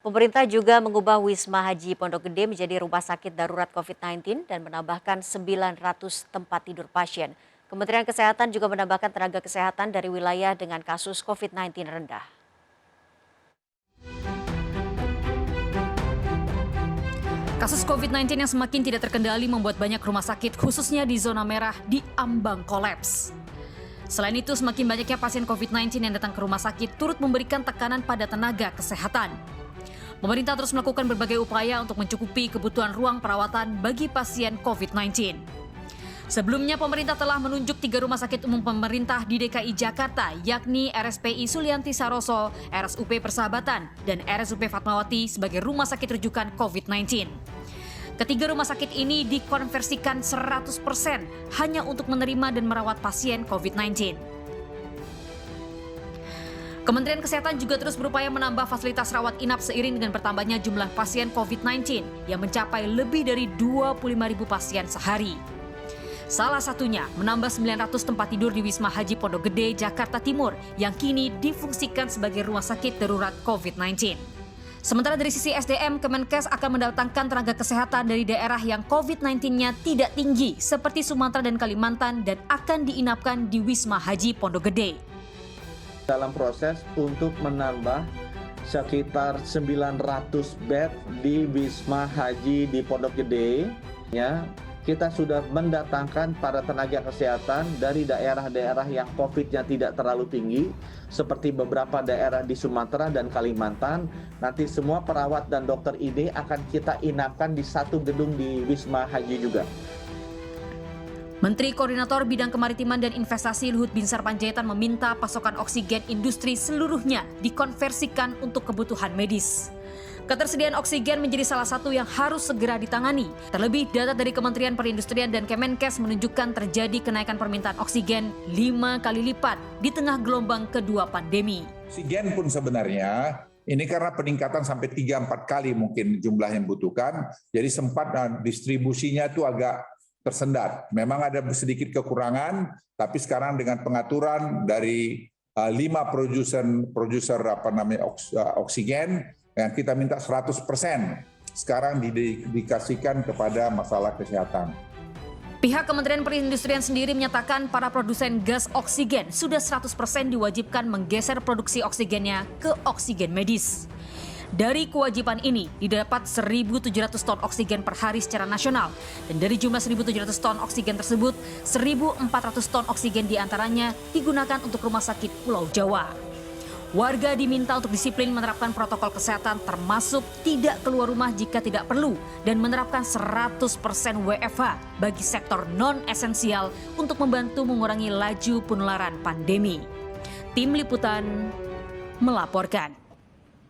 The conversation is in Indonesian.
Pemerintah juga mengubah Wisma Haji Pondok Gede menjadi rumah sakit darurat COVID-19 dan menambahkan 900 tempat tidur pasien. Kementerian Kesehatan juga menambahkan tenaga kesehatan dari wilayah dengan kasus COVID-19 rendah. Kasus COVID-19 yang semakin tidak terkendali membuat banyak rumah sakit, khususnya di zona merah, diambang kolaps. Selain itu, semakin banyaknya pasien COVID-19 yang datang ke rumah sakit turut memberikan tekanan pada tenaga kesehatan. Pemerintah terus melakukan berbagai upaya untuk mencukupi kebutuhan ruang perawatan bagi pasien COVID-19. Sebelumnya, pemerintah telah menunjuk 3 rumah sakit umum pemerintah di DKI Jakarta, yakni RSPI Sulianti Saroso, RSUP Persahabatan, dan RSUP Fatmawati sebagai rumah sakit rujukan COVID-19. Ketiga rumah sakit ini dikonversikan 100% hanya untuk menerima dan merawat pasien COVID-19. Kementerian Kesehatan juga terus berupaya menambah fasilitas rawat inap seiring dengan bertambahnya jumlah pasien COVID-19 yang mencapai lebih dari 25.000 pasien sehari. Salah satunya menambah 900 tempat tidur di Wisma Haji Pondok Gede, Jakarta Timur yang kini difungsikan sebagai rumah sakit darurat COVID-19. Sementara dari sisi SDM, Kemenkes akan mendatangkan tenaga kesehatan dari daerah yang COVID-19-nya tidak tinggi seperti Sumatera dan Kalimantan dan akan diinapkan di Wisma Haji Pondok Gede. Dalam proses untuk menambah sekitar 900 bed di Wisma Haji di Pondok Gede, ya, kita sudah mendatangkan para tenaga kesehatan dari daerah-daerah yang COVID-nya tidak terlalu tinggi, seperti beberapa daerah di Sumatera dan Kalimantan. Nanti semua perawat dan dokter ini akan kita inapkan di satu gedung di Wisma Haji juga. Menteri Koordinator Bidang Kemaritiman dan Investasi Luhut Binsar Panjaitan meminta pasokan oksigen industri seluruhnya dikonversikan untuk kebutuhan medis. Ketersediaan oksigen menjadi salah satu yang harus segera ditangani. Terlebih, data dari Kementerian Perindustrian dan Kemenkes menunjukkan terjadi kenaikan permintaan oksigen 5 kali lipat di tengah gelombang kedua pandemi. Oksigen pun sebenarnya ini karena peningkatan sampai 3-4 kali mungkin jumlah yang dibutuhkan, jadi sempat distribusinya itu agak tersendat. Memang ada sedikit kekurangan, tapi sekarang dengan pengaturan dari 5 produser oksigen, yang kita minta 100% sekarang didedikasikan kepada masalah kesehatan. Pihak Kementerian Perindustrian sendiri menyatakan para produsen gas oksigen sudah 100% diwajibkan menggeser produksi oksigennya ke oksigen medis. Dari kewajiban ini didapat 1.700 ton oksigen per hari secara nasional, dan dari jumlah 1.700 ton oksigen tersebut 1.400 ton oksigen diantaranya digunakan untuk rumah sakit Pulau Jawa. Warga diminta untuk disiplin menerapkan protokol kesehatan termasuk tidak keluar rumah jika tidak perlu dan menerapkan 100% WFH bagi sektor non-esensial untuk membantu mengurangi laju penularan pandemi. Tim Liputan melaporkan.